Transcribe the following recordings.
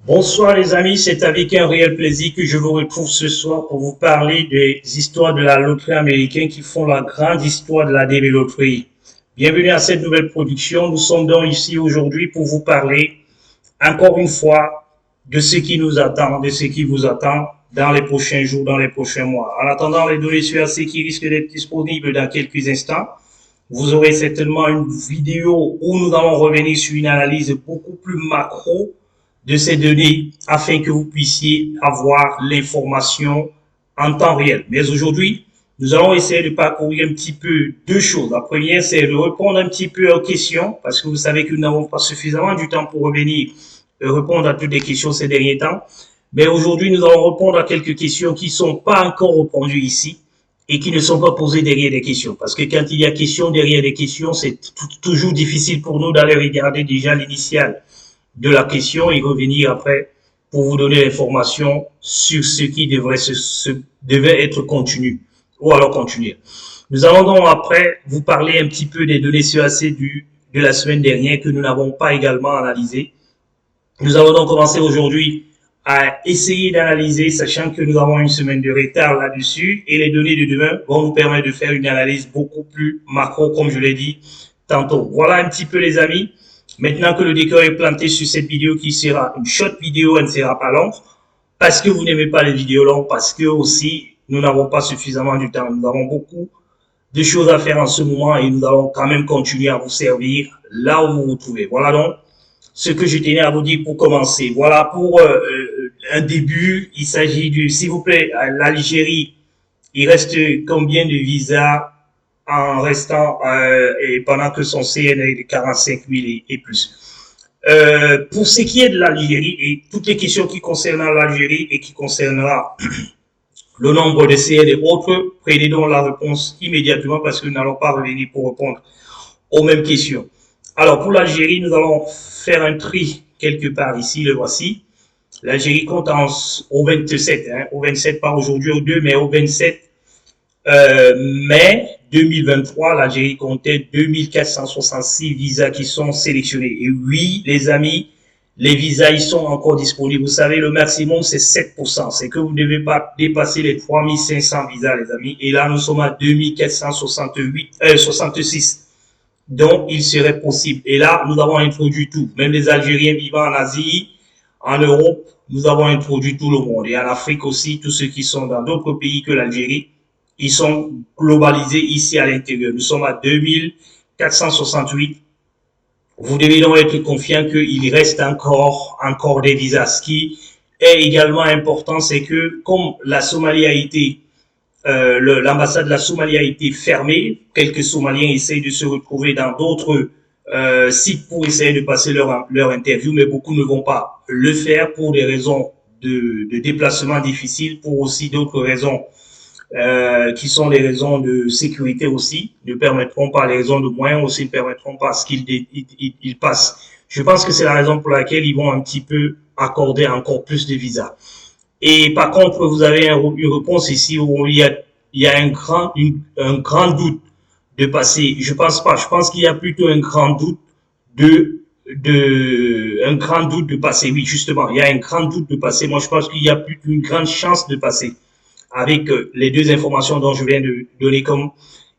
Bonsoir les amis, c'est avec un réel plaisir que je vous retrouve ce soir pour vous parler des histoires de la loterie américaine qui font la grande histoire de la DB Loterie. Bienvenue à cette nouvelle production. Nous sommes donc ici aujourd'hui pour vous parler encore une fois de ce qui nous attend, de ce qui vous attend dans les prochains jours, dans les prochains mois. En attendant les données sur AC qui risquent d'être disponibles dans quelques instants, vous aurez certainement une vidéo où nous allons revenir sur une analyse beaucoup plus macro de ces données afin que vous puissiez avoir l'information en temps réel. Mais aujourd'hui, nous allons essayer de parcourir un petit peu deux choses. La première, c'est de répondre un petit peu aux questions parce que vous savez que nous n'avons pas suffisamment du temps pour revenir répondre à toutes les questions ces derniers temps. Mais aujourd'hui, nous allons répondre à quelques questions qui ne sont pas encore répondues ici et qui ne sont pas posées derrière des questions. Parce que quand il y a question derrière des questions, c'est toujours difficile pour nous d'aller regarder déjà l'initiale de la question et revenir après pour vous donner l'information sur ce qui devait être continu ou alors continuer. Nous allons donc après vous parler un petit peu des données CAC de la semaine dernière que nous n'avons pas également analysées. Nous allons donc commencer aujourd'hui à essayer d'analyser, sachant que nous avons une semaine de retard là-dessus et les données de demain vont nous permettre de faire une analyse beaucoup plus macro, comme je l'ai dit tantôt. Voilà un petit peu les amis. Maintenant que le décor est planté sur cette vidéo qui sera une short vidéo, elle ne sera pas longue, parce que vous n'aimez pas les vidéos longues, parce que aussi nous n'avons pas suffisamment du temps. Nous avons beaucoup de choses à faire en ce moment et nous allons quand même continuer à vous servir là où vous vous trouvez. Voilà donc ce que je tenais à vous dire pour commencer. Voilà pour un début. Il s'agit de, s'il vous plaît, l'Algérie. Il reste combien de visas en restant et pendant que son CN est de 45 000 et plus. Pour ce qui est de l'Algérie et toutes les questions qui concernent l'Algérie et qui concernera le nombre de CN et autres, prenez donc la réponse immédiatement parce que nous n'allons pas revenir pour répondre aux mêmes questions. Alors pour l'Algérie, nous allons faire un tri quelque part ici, le voici. L'Algérie compte au 27, au 27 pas aujourd'hui au 2, mais au 27 mai 2023, l'Algérie comptait 2466 visas qui sont sélectionnés. Et oui, les amis, les visas, ils sont encore disponibles. Vous savez, le maximum, c'est 7%. C'est que vous ne devez pas dépasser les 3500 visas, les amis. Et là, nous sommes à 66. Donc, il serait possible. Et là, nous avons introduit tout. Même les Algériens vivant en Asie, en Europe, nous avons introduit tout le monde. Et en Afrique aussi, tous ceux qui sont dans d'autres pays que l'Algérie, ils sont globalisés ici à l'intérieur. Nous sommes à 2468. Vous devez donc être confiant qu'il reste encore des visas. Ce qui est également important, c'est que comme la Somalie a été, l'ambassade de la Somalie a été fermée, quelques Somaliens essayent de se retrouver dans d'autres sites pour essayer de passer leur interview, mais beaucoup ne vont pas le faire pour des raisons de déplacement difficiles, pour aussi d'autres raisons qui sont les raisons de sécurité aussi, ne permettront pas, les raisons de moyens aussi ne permettront pas ce qu'ils passent. Je pense que c'est la raison pour laquelle ils vont un petit peu accorder encore plus de visas. Et par contre, vous avez une réponse ici où il y a un grand doute de passer. Je pense pas. Je pense qu'il y a plutôt un grand doute un grand doute de passer. Oui, justement, il y a un grand doute de passer. Moi, je pense qu'il y a plutôt une grande chance de passer avec les deux informations dont je viens de donner comme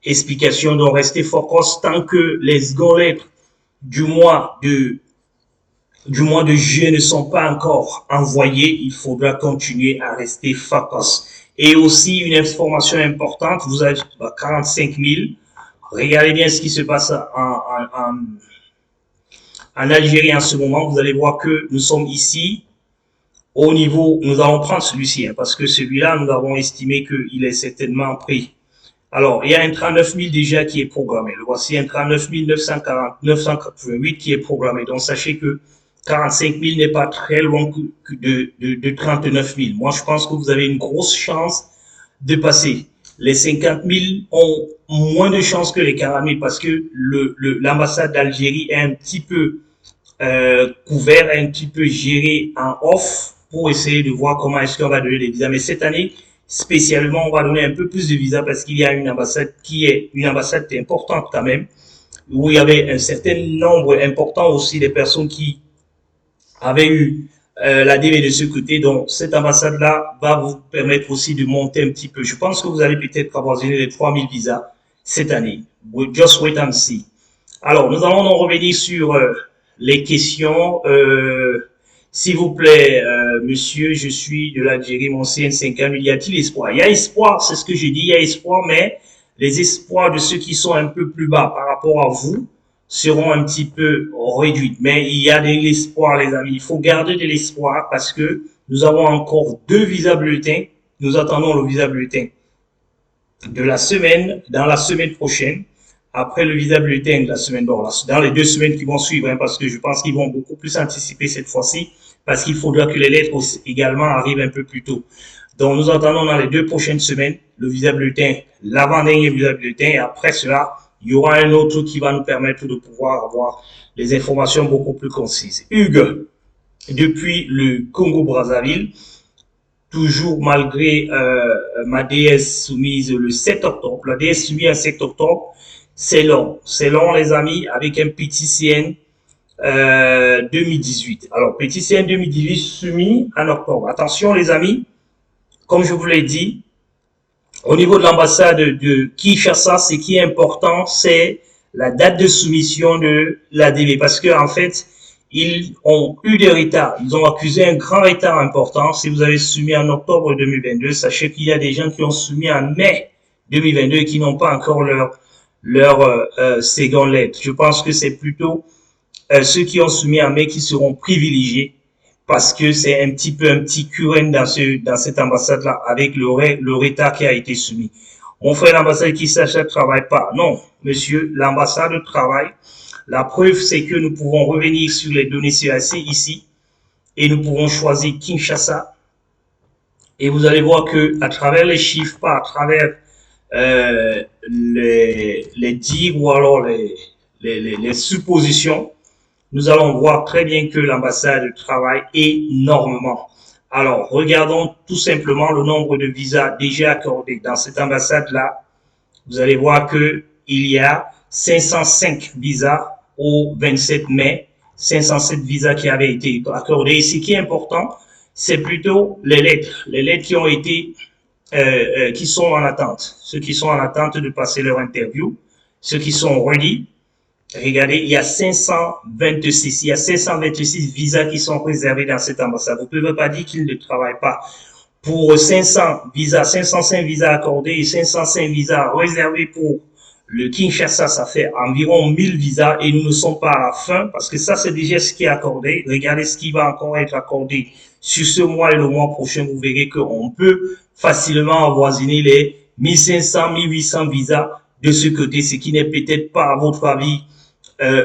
explication. Donc, restez focus tant que les secondes lettres du mois de juillet ne sont pas encore envoyées. Il faudra continuer à rester focus. Et aussi, une information importante, vous avez 45 000. Regardez bien ce qui se passe en Algérie en ce moment. Vous allez voir que nous sommes ici au niveau, nous allons prendre celui-ci, parce que celui-là, nous avons estimé qu'il est certainement pris. Alors, il y a un 39 000 déjà qui est programmé. Le voici un 39 988 qui est programmé. Donc, sachez que 45 000 n'est pas très loin de 39 000. Moi, je pense que vous avez une grosse chance de passer. Les 50 000 ont moins de chances que les 40 000 parce que l'ambassade d'Algérie est un petit peu couvert, un petit peu géré en off pour essayer de voir comment est-ce qu'on va donner des visas. Mais cette année, spécialement, on va donner un peu plus de visas parce qu'il y a une ambassade qui est une ambassade importante quand même, où il y avait un certain nombre important aussi des personnes qui avaient eu l'ADV de ce côté. Donc, cette ambassade-là va vous permettre aussi de monter un petit peu. Je pense que vous allez peut-être avoisiner les 3000 visas cette année. Just wait and see. Alors, nous allons donc revenir sur les questions. S'il vous plaît, monsieur, je suis de l'Algérie, mon CN50, il y a-t-il espoir? Il y a espoir, c'est ce que j'ai dit, il y a espoir, mais les espoirs de ceux qui sont un peu plus bas par rapport à vous seront un petit peu réduits. Mais il y a de l'espoir, les amis. Il faut garder de l'espoir parce que nous avons encore 2 visas bulletins. Nous attendons le visa bulletin de la semaine, dans la semaine prochaine. Après le visa bulletin de la semaine, dans les 2 semaines qui vont suivre, parce que je pense qu'ils vont beaucoup plus anticiper cette fois-ci, parce qu'il faudra que les lettres également arrivent un peu plus tôt. Donc, nous attendons dans les 2 prochaines semaines le visa bulletin, l'avant-dernier visa bulletin, et après cela, il y aura un autre qui va nous permettre de pouvoir avoir des informations beaucoup plus concises. Hugues, depuis le Congo-Brazzaville, toujours malgré ma DS soumise le 7 octobre, la DS soumise le 7 octobre, c'est long, les amis, avec un petit CN 2018. Alors, petit CN 2018 soumis en octobre. Attention, les amis, comme je vous l'ai dit, au niveau de l'ambassade de Kinshasa, ce qui est important, c'est la date de soumission de l'ADV. Parce que, en fait, ils ont eu des retards. Ils ont accusé un grand retard important. Si vous avez soumis en octobre 2022, sachez qu'il y a des gens qui ont soumis en mai 2022 et qui n'ont pas encore leur seconde lettre. Je pense que c'est plutôt ceux qui ont soumis en mai qui seront privilégiés parce que c'est un petit current dans cette ambassade-là avec le retard qui a été soumis. Mon frère, l'ambassade qui ne travaille pas. Non, monsieur, l'ambassade travaille. La preuve, c'est que nous pouvons revenir sur les données CAC ici et nous pouvons choisir Kinshasa. Et vous allez voir que à travers les chiffres, pas à travers les dires ou alors les suppositions, nous allons voir très bien que l'ambassade travaille énormément. Alors, regardons tout simplement le nombre de visas déjà accordés dans cette ambassade-là. Vous allez voir que il y a 505 visas au 27 mai, 507 visas qui avaient été accordés. Et ce qui est important, c'est plutôt les lettres qui ont été, qui sont en attente. Ceux qui sont en attente de passer leur interview, ceux qui sont ready. Regardez, il y a 526 visas qui sont réservés dans cette ambassade. Vous ne pouvez pas dire qu'ils ne travaillent pas. Pour 505 visas accordés et 505 visas réservés pour le Kinshasa, ça fait environ 1000 visas et nous ne sommes pas à la fin parce que ça, c'est déjà ce qui est accordé. Regardez ce qui va encore être accordé sur ce mois et le mois prochain. Vous verrez qu'on peut facilement avoisiner les 1500, 1800 visas de ce côté, ce qui n'est peut-être pas, à votre avis,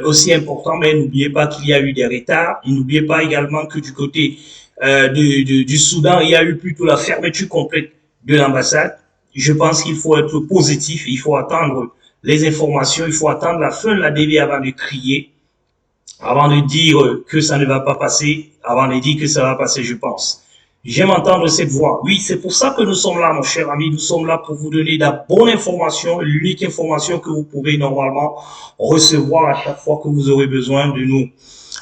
aussi important, mais n'oubliez pas qu'il y a eu des retards. Et n'oubliez pas également que du côté du Soudan, il y a eu plutôt la fermeture complète de l'ambassade. Je pense qu'il faut être positif, il faut attendre les informations, il faut attendre la fin de la DV avant de crier, avant de dire que ça ne va pas passer, avant de dire que ça va passer, je pense. J'aime entendre cette voix. Oui, c'est pour ça que nous sommes là, mon cher ami. Nous sommes là pour vous donner la bonne information, l'unique information que vous pouvez normalement recevoir à chaque fois que vous aurez besoin de nous.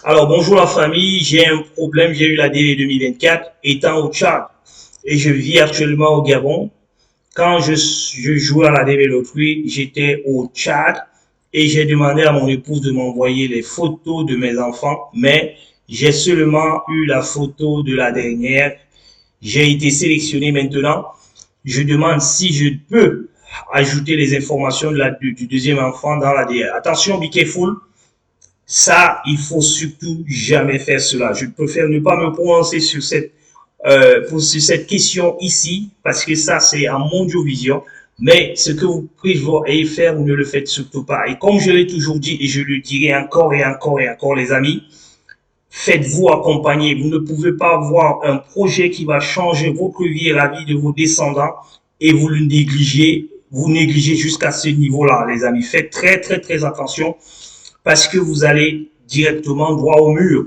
Alors, bonjour la famille. J'ai un problème. J'ai eu la DV 2024 étant au Tchad et je vis actuellement au Gabon. Quand je jouais à la DV Loterie, j'étais au Tchad et j'ai demandé à mon épouse de m'envoyer les photos de mes enfants, mais j'ai seulement eu la photo de la dernière. J'ai été sélectionné maintenant. Je demande si je peux ajouter les informations du deuxième enfant dans la DA. Attention, be careful. Ça, il faut surtout jamais faire cela. Je préfère ne pas me prononcer sur cette question ici, parce que ça, c'est en Mondiovision. Mais ce que vous prévoyez faire, ne le faites surtout pas. Et comme je l'ai toujours dit, et je le dirai encore et encore et encore, les amis, faites-vous accompagner. Vous ne pouvez pas avoir un projet qui va changer votre vie et la vie de vos descendants et vous le négligez. Vous négligez jusqu'à ce niveau-là, les amis. Faites très, très, très attention parce que vous allez directement droit au mur.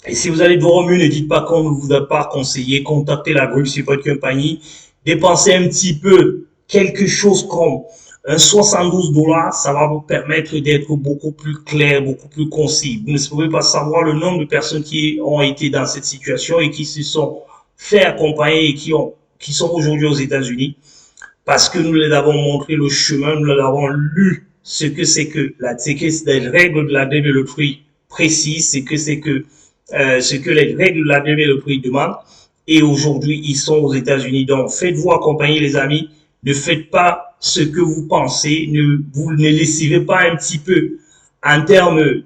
Et si vous allez droit au mur, ne dites pas qu'on ne vous a pas conseillé. Contactez la Groupe Support Company. Dépensez un petit peu quelque chose comme Un 72 $, ça va vous permettre d'être beaucoup plus clair, beaucoup plus concis. Vous ne pouvez pas savoir le nombre de personnes qui ont été dans cette situation et qui se sont fait accompagner et qui sont aujourd'hui aux États-Unis parce que nous leur avons montré le chemin, nous leur avons lu ce que c'est que les règles de la développerie précises, ce que les règles de la développerie demandent. Et aujourd'hui, ils sont aux États-Unis. Donc, faites-vous accompagner, les amis. Ne faites pas ce que vous pensez. Vous ne laissez pas un petit peu en termes de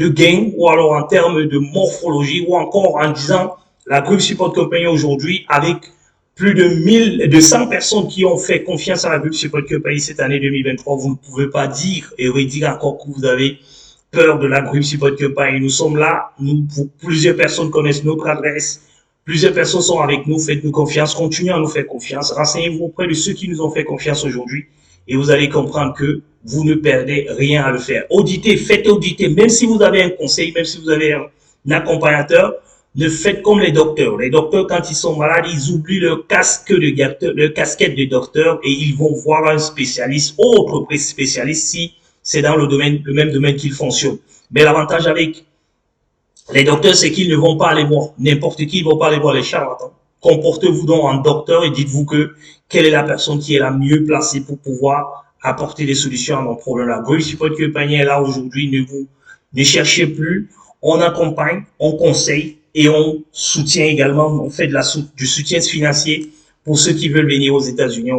gain ou alors en termes de morphologie ou encore en disant la Group Support Company aujourd'hui avec plus de 100 personnes qui ont fait confiance à la Group Support Company cette année 2023. Vous ne pouvez pas dire et redire encore que vous avez peur de la Group Support Company. Nous sommes là, plusieurs personnes connaissent notre adresse, plusieurs personnes sont avec nous, faites-nous confiance, continuez à nous faire confiance, renseignez-vous auprès de ceux qui nous ont fait confiance aujourd'hui et vous allez comprendre que vous ne perdez rien à le faire. Auditez, faites auditer, même si vous avez un conseil, même si vous avez un accompagnateur, ne faites comme les docteurs. Les docteurs, quand ils sont malades, ils oublient leur casquette de docteur et ils vont voir un spécialiste, autre spécialiste, si c'est dans le même domaine qu'ils fonctionnent. Mais l'avantage avec les docteurs, c'est qu'ils ne vont pas aller voir n'importe qui, ils ne vont pas aller voir les charlatans. Comportez-vous donc en docteur et dites-vous que quelle est la personne qui est la mieux placée pour pouvoir apporter des solutions à mon problème. La Group Support Company est là aujourd'hui, ne cherchez plus, on accompagne, on conseille et on soutient également, on fait du soutien financier pour ceux qui veulent venir aux États-Unis.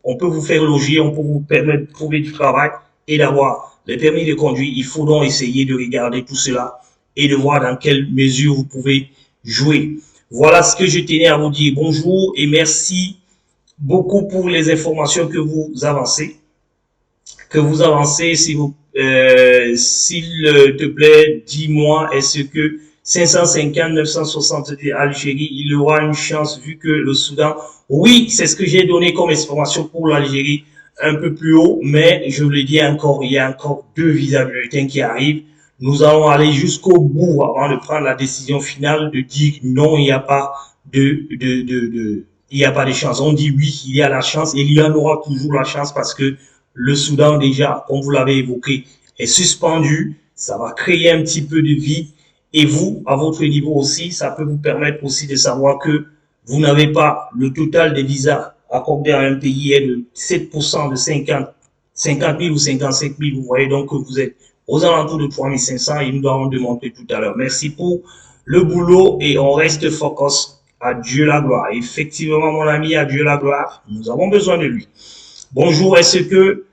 On peut vous faire loger, on peut vous permettre de trouver du travail et d'avoir les permis de conduire. Il faut donc essayer de regarder tout cela et de voir dans quelle mesure vous pouvez jouer. Voilà ce que je tenais à vous dire. Bonjour et merci beaucoup pour les informations que vous avancez. S'il te plaît, dis-moi, est-ce que 550, 960 Algérie, il y aura une chance vu que le Soudan, oui, c'est ce que j'ai donné comme information pour l'Algérie un peu plus haut, mais je le dis encore, il y a encore 2 visas bulletins qui arrivent. Nous allons aller jusqu'au bout avant de prendre la décision finale de dire non, il n'y a pas il n'y a pas de chance. On dit oui, il y a la chance et il y en aura toujours la chance parce que le Soudan déjà, comme vous l'avez évoqué, est suspendu. Ça va créer un petit peu de vide. Et vous, à votre niveau aussi, ça peut vous permettre aussi de savoir que vous n'avez pas le total des visas accordés à un pays est de 7% de 50 000 ou 55 000. Vous voyez donc que vous êtes aux alentours de 3 500 et nous allons démontrer tout à l'heure. Merci pour le boulot et on reste focus. À Dieu la gloire. Effectivement, mon ami, à Dieu la gloire. Nous avons besoin de lui. Bonjour, est-ce que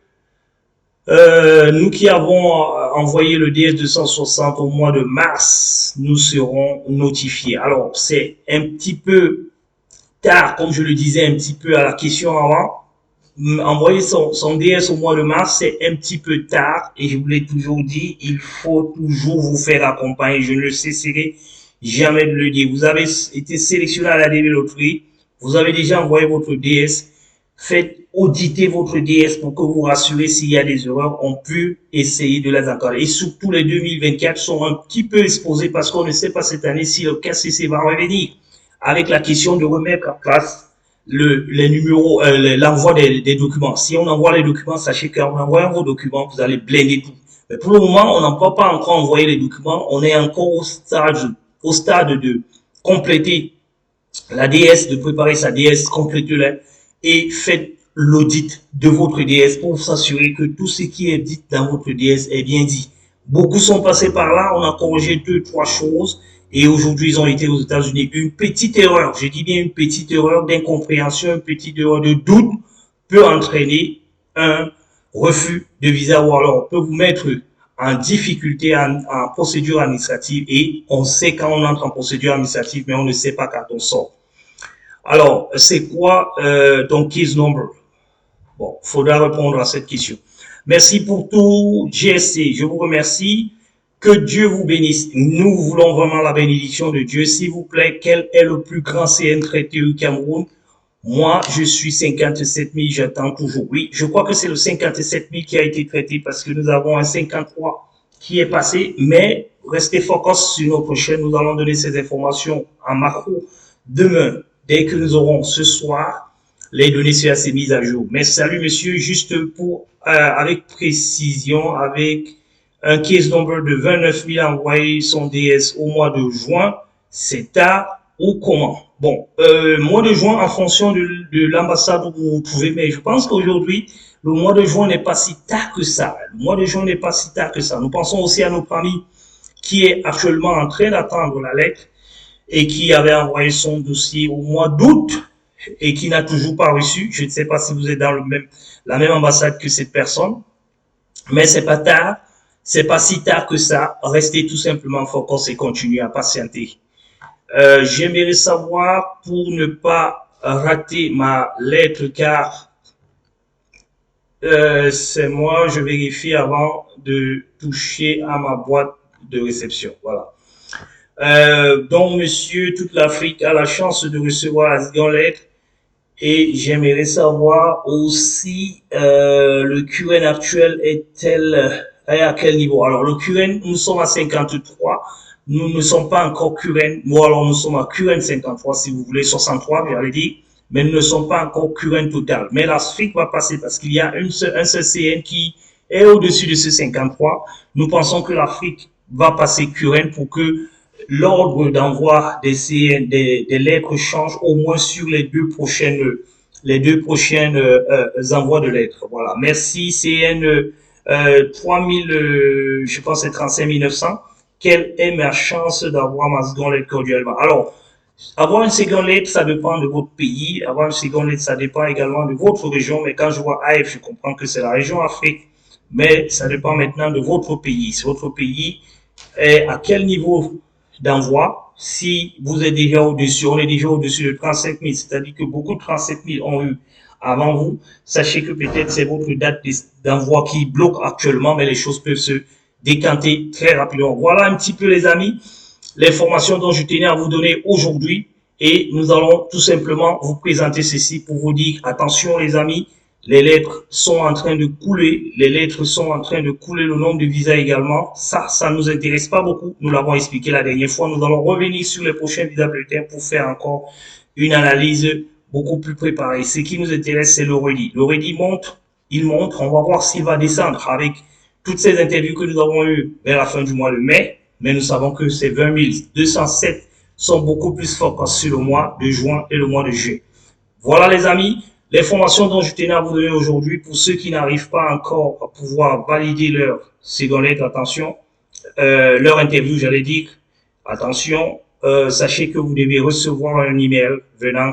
nous qui avons envoyé le DS260 au mois de mars, nous serons notifiés? Alors, c'est un petit peu tard, comme je le disais un petit peu à la question avant. Envoyer son DS au mois de mars, c'est un petit peu tard et je vous l'ai toujours dit, il faut toujours vous faire accompagner. Je ne le cesserai jamais de le dire. Vous avez été sélectionné à la DB Loterie, vous avez déjà envoyé votre DS, faites auditer votre DS pour que vous rassurez s'il y a des erreurs, on peut essayer de les encadrer. Et surtout les 2024 sont un petit peu exposés parce qu'on ne sait pas cette année si le KCC va revenir avec la question de remettre en place les numéros, l'envoi des documents. Si on envoie les documents, sachez qu'en envoyant vos documents, vous allez blinder tout. Mais pour le moment, on n'a pas encore envoyé les documents. On est encore au stade de compléter la DS, de préparer sa DS, complétez-la et faites l'audit de votre DS pour vous assurer que tout ce qui est dit dans votre DS est bien dit. Beaucoup sont passés par là, on a corrigé 2-3 choses et aujourd'hui ils ont été aux États-Unis. Une petite erreur, je dis bien une petite erreur d'incompréhension, une petite erreur de doute peut entraîner un refus de visa ou alors peut vous mettre en difficulté en procédure administrative et on sait quand on entre en procédure administrative mais on ne sait pas quand on sort. Alors, c'est quoi ton case number? Bon, faudra répondre à cette question. Merci pour tout, GSC. Je vous remercie. Que Dieu vous bénisse. Nous voulons vraiment la bénédiction de Dieu. S'il vous plaît, quel est le plus grand CN traité au Cameroun? Moi, je suis 57 000, j'attends toujours. Oui, je crois que c'est le 57 000 qui a été traité parce que nous avons un 53 qui est passé. Mais restez focus sur notre chaîne. Nous allons donner ces informations en macro demain. Dès que nous aurons ce soir les données soient assez mises à jour. Mais salut monsieur, juste pour, avec précision, avec un case number de 29 000 envoyés son DS au mois de juin, c'est tard ou comment? Bon, mois de juin en fonction de l'ambassade où vous vous trouvez, mais je pense qu'aujourd'hui, le mois de juin n'est pas si tard que ça. Le mois de juin n'est pas si tard que ça. Nous pensons aussi à notre ami qui est actuellement en train d'attendre la lettre et qui avait envoyé son dossier au mois d'août et qui n'a toujours pas reçu. Je ne sais pas si vous êtes dans la même ambassade que cette personne, mais c'est pas tard, c'est pas si tard que ça. Restez tout simplement focus et continuez à patienter. J'aimerais savoir pour ne pas rater ma lettre car c'est moi, je vérifie avant de toucher à ma boîte de réception. Voilà. Donc, monsieur, toute l'Afrique a la chance de recevoir la seconde lettre. Et j'aimerais savoir aussi le QN actuel est à quel niveau. Alors, le QN, nous sommes à 53. Nous ne sommes pas encore QN. Bon, alors nous sommes à QN 53, si vous voulez, 63, j'allais dire. Mais nous ne sommes pas encore QN total. Mais l'Afrique va passer parce qu'il y a un seul CN qui est au-dessus de ce 53. Nous pensons que l'Afrique va passer QN pour que l'ordre d'envoi des CN, des lettres change au moins sur les deux prochaines envois de lettres. Voilà. Merci CN 3000, je pense c'est 35 900. Quelle est ma chance d'avoir ma seconde lettre cordialement? Alors, avoir une seconde lettre, ça dépend de votre pays. Avoir une seconde lettre, ça dépend également de votre région. Mais quand je vois AF, je comprends que c'est la région Afrique. Mais ça dépend maintenant de votre pays. Si votre pays est à quel niveau d'envoi, si vous êtes déjà au-dessus, on est déjà au-dessus de 35 000, c'est-à-dire que beaucoup de 37 000 ont eu avant vous, sachez que peut-être c'est votre date d'envoi qui bloque actuellement, mais les choses peuvent se décanter très rapidement. Voilà un petit peu les amis, l'information dont je tenais à vous donner aujourd'hui et nous allons tout simplement vous présenter ceci pour vous dire attention les amis, les lettres sont en train de couler, les lettres sont en train de couler, le nombre de visas également. Ça ne nous intéresse pas beaucoup. Nous l'avons expliqué la dernière fois. Nous allons revenir sur les prochains visas bulletins pour faire encore une analyse beaucoup plus préparée. Ce qui nous intéresse, c'est le ready. Le ready monte, il monte. On va voir s'il va descendre avec toutes ces interviews que nous avons eues vers la fin du mois de mai. Mais nous savons que ces 20 207 sont beaucoup plus forts sur le mois de juin et le mois de juillet. Voilà les amis. L'information dont je tenais à vous donner aujourd'hui, pour ceux qui n'arrivent pas encore à pouvoir valider leur seconde lettre, attention, leur interview, j'allais dire, attention, sachez que vous devez recevoir un email venant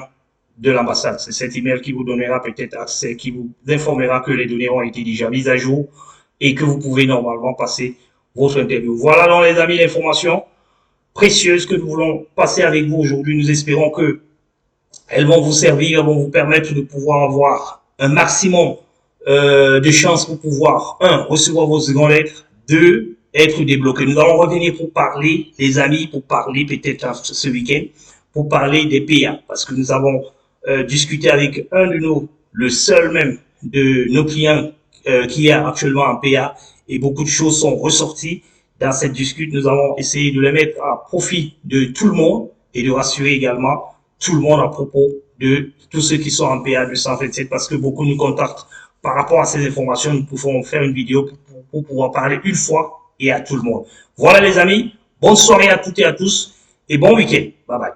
de l'ambassade. C'est cet email qui vous donnera peut-être accès, qui vous informera que les données ont été déjà mises à jour et que vous pouvez normalement passer votre interview. Voilà donc les amis l'information précieuse que nous voulons passer avec vous aujourd'hui. Nous espérons que elles vont vous servir, elles vont vous permettre de pouvoir avoir un maximum de chances pour pouvoir, recevoir vos secondes lettres, 2, être débloqué. Nous allons revenir pour parler, les amis, pour parler peut-être ce week-end, pour parler des PA, parce que nous avons discuté avec un de le seul même de nos clients qui est actuellement en PA, et beaucoup de choses sont ressorties dans cette discute. Nous allons essayer de les mettre à profit de tout le monde et de rassurer également tout le monde à propos de tous ceux qui sont en PA 227 parce que beaucoup nous contactent par rapport à ces informations. Nous pouvons faire une vidéo pour pouvoir parler une fois et à tout le monde. Voilà les amis, bonne soirée à toutes et à tous et bon week-end. Bye bye.